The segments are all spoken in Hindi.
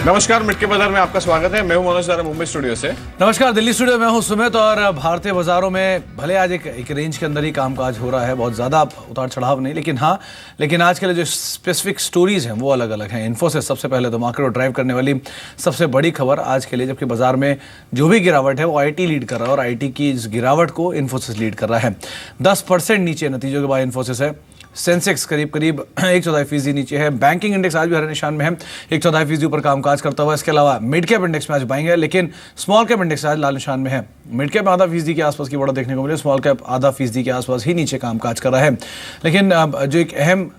नमस्कार, मिड के बाजार में आपका स्वागत है। मैं हूं मनोज दारा, मुंबई स्टूडियो से। नमस्कार, दिल्ली स्टूडियो में हूं सुमित। और भारतीय बाजारों में भले आज एक रेंज के अंदर ही कामकाज हो रहा है, बहुत ज़्यादा उतार चढ़ाव नहीं, लेकिन आज के लिए जो स्पेसिफिक स्टोरीज हैं वो अलग अलग हैं। इन्फोसिस सबसे पहले तो मार्केट को ड्राइव करने वाली सबसे बड़ी खबर आज के लिए, जबकि बाजार में जो भी गिरावट है वो आईटी लीड कर रहा है और आईटी की इस गिरावट को इन्फोसिस लीड कर रहा है। 10% नीचे नतीजों के बाद इन्फोसिस है। सेंसेक्स करीब 1/4% नीचे है। बैंकिंग इंडेक्स आज भी हरे निशान में है, 1/4% ऊपर कामकाज करता हुआ। इसके अलावा मिड कैप इंडेक्स में आज बाइंग है, लेकिन स्मॉल कैप इंडेक्स आज लाल निशान में है। मिड कैप 0.5% के आसपास की बढ़त देखने को मिली, स्मॉल कैप 0.5% के आसपास ही नीचे कामकाज कर रहा है। लेकिन जो एक अहम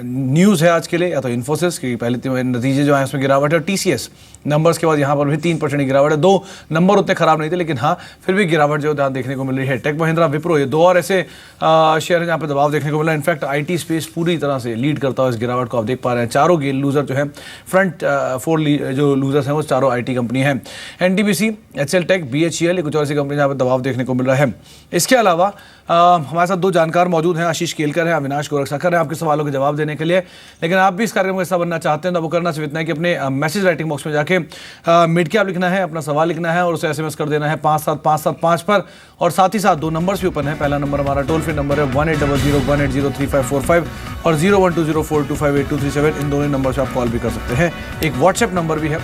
न्यूज़ है आज के लिए, या तो इन्फोसिस की पहले नतीजे जो है उसमें गिरावट है, और टीसीएस नंबर्स के बाद यहाँ पर भी 3% की गिरावट है। दो नंबर उतने खराब नहीं थे, लेकिन हाँ फिर भी गिरावट जो है देखने को मिल रही है। टेक महिंद्रा, विप्रो, ये दो और ऐसे शेयर हैं जहाँ पर दबाव देखने को मिला। इनफैक्ट आईटी स्पेस पूरी तरह से लीड करता हुआ इस गिरावट को आप देख पा रहे हैं। चारों लूजर जो है, फ्रंट 4 जो लूजर्स हैं वो चारों आईटी कंपनी हैं। एनटीपीसी, एचएल टेक, बीएचईएल, कुछ और ऐसी कंपनी जहाँ पर दबाव देखने को मिल रहा है। इसके अलावा हमारे साथ दो जानकार मौजूद हैं, आशीष केलकर हैं, अविनाश गोरखसागर हैं, आपके सवालों के जवाब देने के लिए। लेकिन आप भी इस कार्यक्रम का हिस्सा बनना चाहते हैं तो वो करना सिर्फ इतना है कि अपने मैसेज राइटिंग बॉक्स में जाके मिड कैप लिखना है, अपना सवाल लिखना है और उसे एसएमएस कर देना है 57575 पर। और साथ ही साथ दो नंबर्स भी ओपन है। पहला नंबर हमारा टोल फ्री नंबर है 180018035545 और 012042582337। इन दोनों नंबर से आप कॉल भी कर सकते हैं। एक व्हाट्सएप नंबर भी है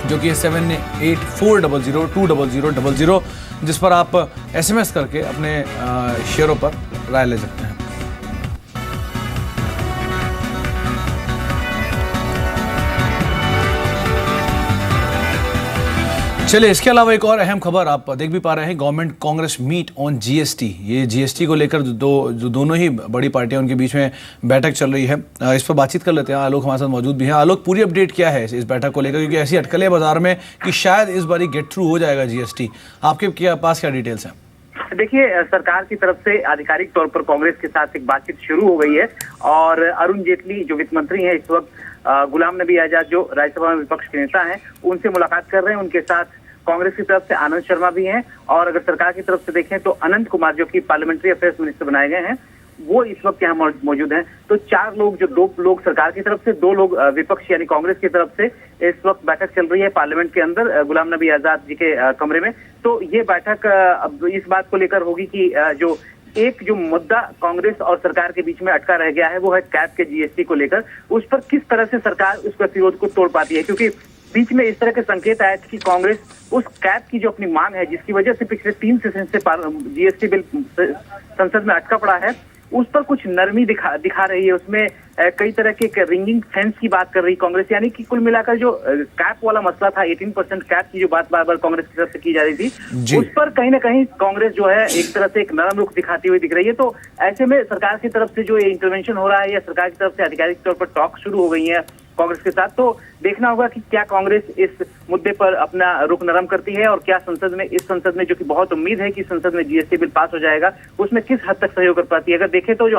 जो कि 7840020000, जिस पर आप एसएमएस करके अपने शेयरों पर राय ले सकते हैं। चलिए, इसके अलावा एक और अहम खबर आप देख भी पा रहे हैं, government Congress meet on GST. ये जीएसटी को लेकर दोनों ही बड़ी पार्टियां, उनके बीच में बैठक चल रही है। इस पर बातचीत कर लेते हैं। आलोक हमारे साथ मौजूद भी हैं। आलोक, पूरी अपडेट क्या है इस बैठक को लेकर, क्योंकि ऐसी अटकलें बाजार में कि शायद इस बार गेट थ्रू हो जाएगा जीएसटी। आपके पास क्या डिटेल्स हैं? देखिए, सरकार की तरफ से आधिकारिक तौर पर कांग्रेस के साथ एक बातचीत शुरू हो गई है और अरुण जेटली जो वित्त मंत्री हैं इस वक्त, गुलाम नबी आजाद जो राज्यसभा में विपक्ष के नेता हैं, उनसे मुलाकात कर रहे हैं। उनके साथ कांग्रेस की तरफ से आनंद शर्मा भी हैं, और अगर सरकार की तरफ से देखें तो अनंत कुमार जो कि पार्लियामेंट्री अफेयर्स मिनिस्टर बनाए गए हैं, वो इस वक्त यहाँ मौजूद हैं। तो 4 लोग, जो 2 लोग सरकार की तरफ से, 2 लोग विपक्ष यानी कांग्रेस की तरफ से, इस वक्त बैठक चल रही है पार्लियामेंट के अंदर गुलाम नबी आजाद जी के कमरे में। तो ये बैठक अब इस बात को लेकर होगी कि जो मुद्दा कांग्रेस और सरकार के बीच में अटका रह गया है वो है कैप के जीएसटी को लेकर, उस पर किस तरह से सरकार उस प्रतिरोध को तोड़ पाती है। क्योंकि बीच में इस तरह के संकेत आए कि कांग्रेस उस कैप की जो अपनी मांग है, जिसकी वजह से पिछले 3 सेशन से जीएसटी बिल संसद में अटका पड़ा है, उस पर कुछ नरमी दिखा रही है। उसमें कई तरह के रिंगिंग फेंस की बात कर रही कांग्रेस, यानी कि कुल मिलाकर जो कैप वाला मसला था, 18% कैप की जो बात बार बार कांग्रेस की तरफ से की जा रही थी, उस पर कहीं ना कहीं कांग्रेस जो है एक तरह से एक नरम रुख दिखाती हुई दिख रही है। तो ऐसे में सरकार की तरफ से जो ये इंटरवेंशन हो रहा है, या सरकार की तरफ से आधिकारिक तौर पर टॉक शुरू हो गई है कांग्रेस के साथ, तो देखना होगा कि क्या कांग्रेस इस मुद्दे पर अपना रुख नरम करती है और क्या इस संसद में जो कि बहुत उम्मीद है कि संसद में जीएसटी बिल पास हो जाएगा, उसमें किस हद तक सहयोग कर पाती है। अगर देखें तो जो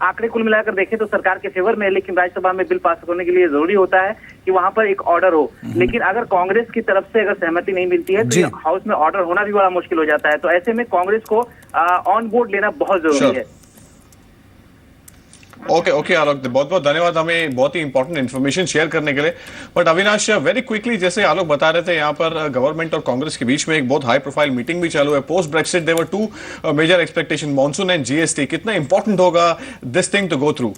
आंकड़े कुल मिलाकर देखें तो सरकार के फेवर में, लेकिन राज्यसभा में बिल पास होने के लिए जरूरी होता है कि वहां पर एक ऑर्डर हो। लेकिन अगर कांग्रेस की तरफ से अगर सहमति नहीं मिलती है तो हाउस में ऑर्डर होना भी बड़ा मुश्किल हो जाता है। तो ऐसे में कांग्रेस को ऑन बोर्ड लेना बहुत जरूरी है। ओके आलोक, बहुत बहुत धन्यवाद हमें बहुत ही इंपॉर्टेंट इन्फॉर्मेशन शेयर करने के लिए। बट अविनाश, वेरी क्विकली, जैसे आलोक बता रहे थे, यहाँ पर गवर्नमेंट और कांग्रेस के बीच में एक बहुत हाई प्रोफाइल मीटिंग भी चालू है। Post Brexit there were 2 major expectation, monsoon and GST. कितना इंपॉर्टेंट होगा this thing to go through?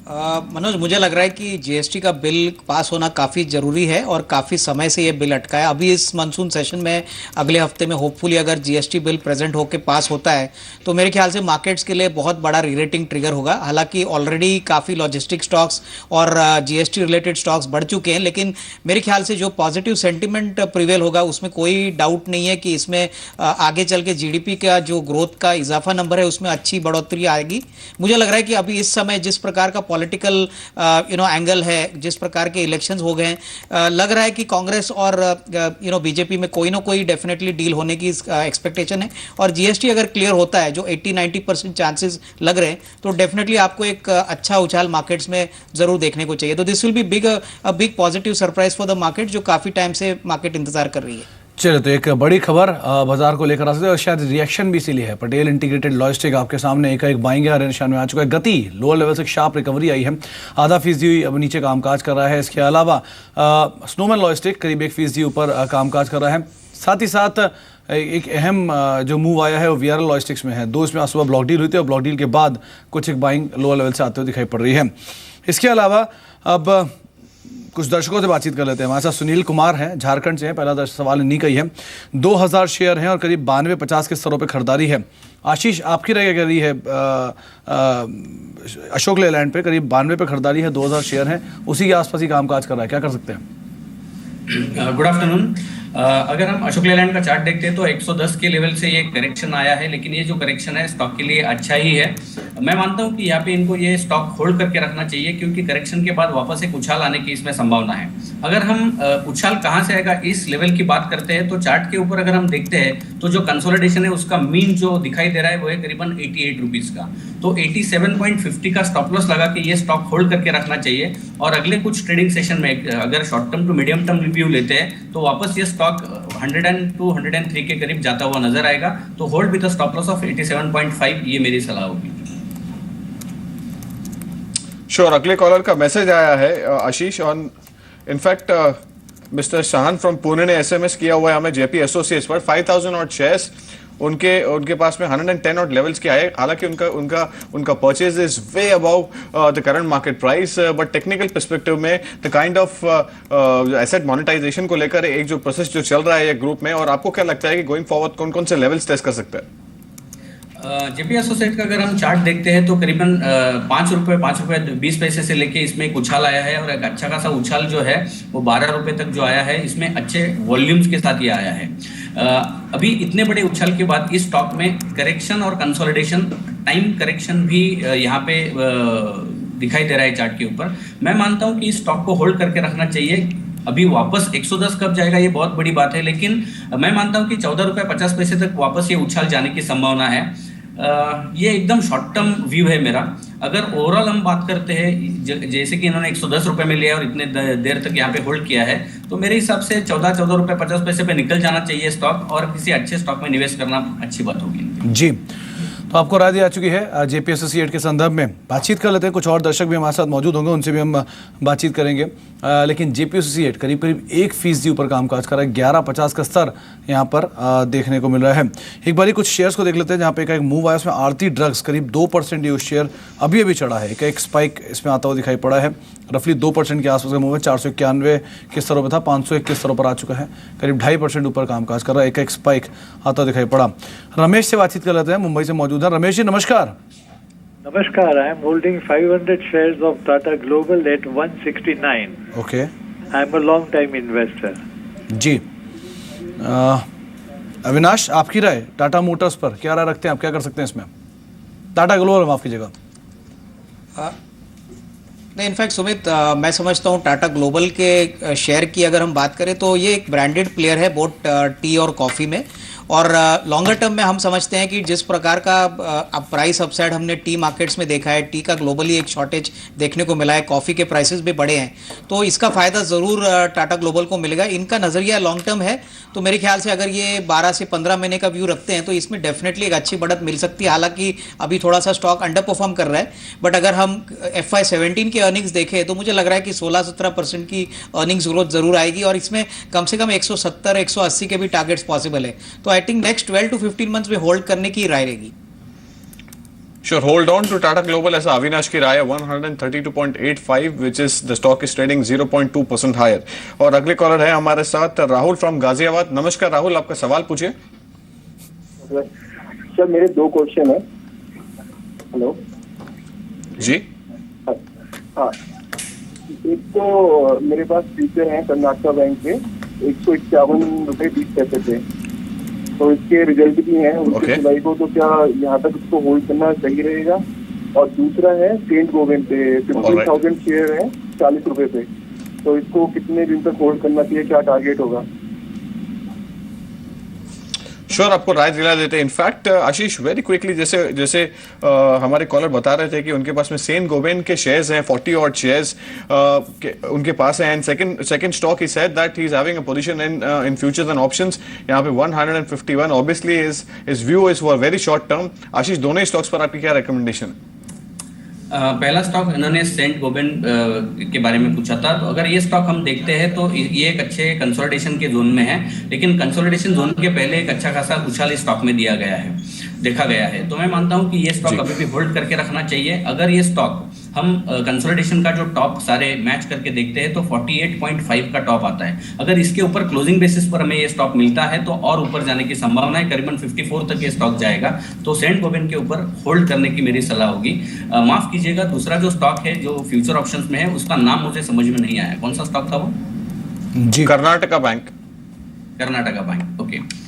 Manoj, मुझे लग रहा है कि जीएसटी का बिल पास होना काफ़ी ज़रूरी है और काफ़ी समय से ये बिल अटका है। अभी इस मानसून सेशन में अगले हफ्ते में होपफुली अगर जीएसटी बिल प्रेजेंट होकर पास होता है तो मेरे ख्याल से मार्केट्स के लिए बहुत बड़ा रीरेटिंग ट्रिगर होगा। हालांकि ऑलरेडी काफ़ी लॉजिस्टिक स्टॉक्स और जीएसटी रिलेटेड स्टॉक्स बढ़ चुके हैं, लेकिन मेरे ख्याल से जो पॉजिटिव सेंटिमेंट प्रिवेल होगा उसमें कोई डाउट नहीं है कि इसमें आगे चल के जीडीपी का जो ग्रोथ का इजाफा नंबर है उसमें अच्छी बढ़ोतरी आएगी। मुझे लग रहा है कि अभी इस समय जिस प्रकार का पॉलिटिकल एंगल है, जिस प्रकार के इलेक्शंस हो गए हैं, लग रहा है कि कांग्रेस और बीजेपी में कोई ना कोई डेफिनेटली डील होने की एक्सपेक्टेशन है। और जीएसटी अगर क्लियर होता है, जो 80-90% चांसेस लग रहे हैं, तो डेफिनेटली आपको एक अच्छा उछाल मार्केट्स में जरूर देखने को चाहिए। तो this will be big positive surprise for the market, जो काफी टाइम से मार्केट इंतजार कर रही है। चलो तो एक बड़ी खबर बाजार को लेकर आ सकते हैं और शायद रिएक्शन भी इसीलिए है। पटेल इंटीग्रेटेड लॉजिस्टिक आपके सामने एक बाइंग हरे निशान में आ चुका है। गति लोअर लेवल से शार्प रिकवरी आई है, आधा फीसदी हुई, अब नीचे कामकाज कर रहा है। इसके अलावा स्नोमैन लॉजिस्टिक करीब 1% ऊपर कामकाज कर रहा है। साथ ही साथ एक अहम जो मूव आया है वो वीआरएल लॉजिस्टिक्स में है। 2 इसमें आज सुबह ब्लॉक डील हुई थी और ब्लॉक डील के बाद कुछ एक बाइंग लोअर लेवल से आते हुए दिखाई पड़ रही है। इसके अलावा अब कुछ दर्शकों से बातचीत कर लेते हैं। हमारे साथ सुनील कुमार हैं, झारखंड से हैं। पहला सवाल इन्हीं का ही है। 2000 शेयर हैं और करीब 92-50 के स्तरों पे खरीदारी है। आशीष, आपकी राय क्या कर रही है? अशोक लेलैंड पे करीब 92 पे खरीदारी है, 2000 शेयर हैं, उसी के आसपास ही कामकाज कर रहा है, क्या कर सकते हैं? Good afternoon. अगर हम अशोक लेलैंड का चार्ट देखते हैं तो 110 के लेवल से ये करेक्शन आया है, लेकिन ये जो करेक्शन है स्टॉक के लिए अच्छा ही है। मैं मानता हूँ कि यहाँ पे इनको ये स्टॉक होल्ड करके रखना चाहिए, क्योंकि करेक्शन के बाद वापस एक उछाल आने की इसमें संभावना है। अगर हम उछाल कहाँ से आएगा इस लेवल की बात करते हैं तो चार्ट के ऊपर अगर हम देखते हैं तो जो कंसोलिडेशन है उसका मीन जो दिखाई दे रहा है वो है करीबन 88 रुपीज़ का। तो 87.50 का स्टॉप लॉस लगा के ये स्टॉक होल्ड करके रखना चाहिए और अगले कुछ ट्रेडिंग सेशन में अगर short term to medium term review लेते हैं तो वापस ये स्टॉक 102, 103 के करीब जाता हुआ नजर आएगा। तो hold with stop loss of 87.5, ये मेरी सलाह होगी। श्योर। अगले कॉलर का मैसेज आया है Ashish on in fact mister Shahan from Pune ने एसएमएस किया हुआ है हमें जेपी एसोसिएट्स पर 5000 ऑट शेयर्स उनके पास में 110 ऑट लेवल्स के आए। हालांकि उनका purchase is way above the current market price, but technical perspective में the kind of asset monetization को लेकर एक जो प्रोसेस जो चल रहा है ग्रुप में, और आपको क्या लगता है कि गोइंग फॉरवर्ड कौन कौन से लेवल्स टेस्ट कर सकते हैं? जेपी एसोसिएट का अगर हम चार्ट देखते हैं तो करीबन 5 रुपये 20 पैसे से लेके इसमें एक उछाल आया है और एक अच्छा खासा उछाल जो है वो 12 रुपये तक जो आया है, इसमें अच्छे वॉल्यूम्स के साथ ये आया है। अभी इतने बड़े उछाल के बाद इस स्टॉक में करेक्शन और कंसोलिडेशन, टाइम करेक्शन भी यहाँ पे दिखाई दे रहा है चार्ट के ऊपर। मैं मानता हूँ कि इस स्टॉक को होल्ड करके रखना चाहिए। अभी वापस 110 कब जाएगा ये बहुत बड़ी बात है, लेकिन मैं मानता हूँ कि 14 रुपये 50 पैसे तक वापस ये उछाल जाने की संभावना है। ये एकदम शॉर्ट टर्म व्यू है मेरा। अगर ओवरऑल हम बात करते हैं जैसे कि इन्होंने 110 रुपये में लिया और इतने देर तक यहाँ पे होल्ड किया है, तो मेरे हिसाब से 14 रुपये 50 पैसे पे निकल जाना चाहिए स्टॉक और किसी अच्छे स्टॉक में निवेश करना अच्छी बात होगी जी। तो आपको राय दी जा चुकी है जेपी एसोसिएट के संदर्भ में। बातचीत कर लेते हैं, कुछ और दर्शक भी हमारे साथ मौजूद होंगे, उनसे भी हम बातचीत करेंगे। लेकिन जेपी एसोसिएट करीब 1% ऊपर कामकाज कर रहा है। 11.50 का स्तर यहाँ पर देखने को मिल रहा है। एक बारी कुछ शेयर्स को देख लेते हैं जहाँ पे एक मूव आया, उसमें आरती ड्रग्स करीब 2% ये शेयर अभी चढ़ा है। एक स्पाइक इसमें आता हुआ दिखाई पड़ा है, रफली 2% के आसपास का मूव है। 491 के स्तरों पर था, 501 के स्तरों पर आ चुका है, करीब 2.5% ऊपर कामकाज कर रहा है। एक स्पाइक आता दिखाई पड़ा। रमेश से बातचीत कर लेते हैं, मुंबई से मौजूद है। रमेश जी नमस्कार। Namaskar, I am holding 500 shares of Tata Global at 169. Okay. I am a long time investor. जी। अविनाश, आपकी राय टाटा मोटर्स पर क्या राय रखते हैं आप, क्या कर सकते हैं इसमें? टाटा ग्लोबल माफ कीजिएगा। नहीं, इनफैक्ट सुमित, मैं समझता हूँ टाटा ग्लोबल के शेयर की अगर हम बात करें तो ये एक ब्रांडेड प्लेयर है बोथ टी और कॉफ़ी में, और लॉन्गर टर्म में हम समझते हैं कि जिस प्रकार का प्राइस अपसाइड हमने टी मार्केट्स में देखा है, टी का ग्लोबली एक शॉर्टेज देखने को मिला है, कॉफ़ी के प्राइसेस भी बढ़े हैं, तो इसका फ़ायदा ज़रूर टाटा ग्लोबल को मिलेगा। इनका नज़रिया लॉन्ग टर्म है, तो मेरे ख्याल से अगर ये 12 से 15 महीने का व्यू रखते हैं तो इसमें डेफिनेटली एक अच्छी बढ़त मिल सकती है। हालांकि अभी थोड़ा सा स्टॉक अंडर परफॉर्म कर रहा है, बट अगर हम FY17 के अर्निंग्स देखें तो मुझे लग रहा है कि 16-17% की अर्निंग्स ग्रोथ जरूर आएगी और इसमें कम से कम 170-180 के भी टारगेट्स पॉसिबल है। तो I think next 12 to 15 months में होल्ड करने की राय रहेगी। Sure, hold on to Tata Global ऐसा अविनाश की राय है। 132.85 which is the stock is trading 0.2% higher। और अगले कॉलर है हमारे साथ राहुल फ्रॉम गाजियाबाद। नमस्कार राहुल, आपका सवाल पूछिए। सर मेरे 2 क्वेश्चन है। हेलो जी। हाँ, एक तो मेरे पास फ्यूचर है कर्नाटका बैंक के 151 रुपये 20 पैसे पे, तो इसके रिजल्ट भी हैं 29 जुलाई को, तो क्या यहाँ तक उसको होल्ड करना सही रहेगा? और दूसरा है सेंट गोविंद पे 15,000 शेयर है 40 रुपये पे, तो इसको कितने दिन तक होल्ड करना चाहिए, क्या टारगेट होगा? श्योर आपको राय दिला देते हैं। इनफैक्ट आशीष, वेरी क्विकली, जैसे जैसे हमारे कॉलर बता रहे थे कि उनके पास में सेन गोबेन के शेयर्स हैं, 40 ऑड शेयर्स उनके पास हैं, and second stock he said that he is having a position in futures and options, यहाँ पे 151। Obviously is view is for very short term. Ashish, दोनों ही स्टॉक्स पर आपकी क्या रिकमेंडेशन है? पहला स्टॉक इन्होंने सेंट गोबेन के बारे में पूछा था, तो अगर ये स्टॉक हम देखते हैं तो ये एक अच्छे कंसोलिडेशन के जोन में है, लेकिन कंसोलिडेशन जोन के पहले एक अच्छा खासा उछाल इस स्टॉक में देखा गया है। तो मैं मानता हूं कि ये स्टॉक अभी भी होल्ड करके रखना चाहिए। अगर ये स्टॉक हम कंसोलिडेशन का जो टॉप सारे मैच करके देखते हैं तो 48.5 का टॉप आता है। अगर इसके ऊपर क्लोजिंग बेसिस पर हमें ये स्टॉक मिलता है तो और ऊपर जाने की संभावना है, करीबन 54 तक ये स्टॉक जाएगा। तो सेंट गोबेन के ऊपर होल्ड करने की मेरी सलाह होगी। माफ कीजिएगा, दूसरा जो स्टॉक है जो फ्यूचर ऑप्शंस में है उसका नाम मुझे समझ में नहीं आया, कौन सा स्टॉक था वो? जी, Karnataka bank. Karnataka bank, okay.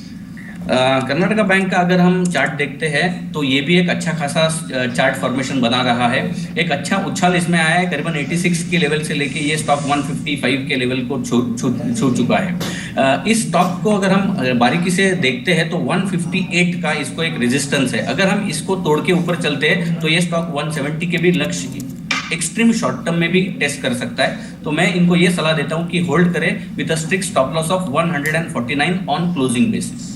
Karnataka bank का अगर हम चार्ट देखते हैं तो ये भी एक अच्छा खासा चार्ट फॉर्मेशन बना रहा है। एक अच्छा उछाल इसमें आया है, करीबन 86 के लेवल से लेके ये स्टॉक 155 के लेवल को छू चुका है। इस स्टॉक को अगर हम बारीकी से देखते हैं तो 158 का इसको एक रेजिस्टेंस है। अगर हम इसको तोड़ के ऊपर चलते हैं तो ये स्टॉक 170 के भी लक्ष्य एक्सट्रीम शॉर्ट टर्म में भी टेस्ट कर सकता है। तो मैं इनको ये सलाह देता हूं कि होल्ड करें with a strict stop loss of 149 on closing basis.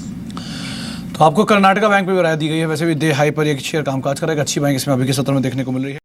तो आपको कर्नाटका बैंक पे भी राय दी गई है। वैसे भी दे हाई पर एक शेयर कामकाज कर रहा है, एक अच्छी बैंक इसमें अभी के सत्र में देखने को मिल रही है।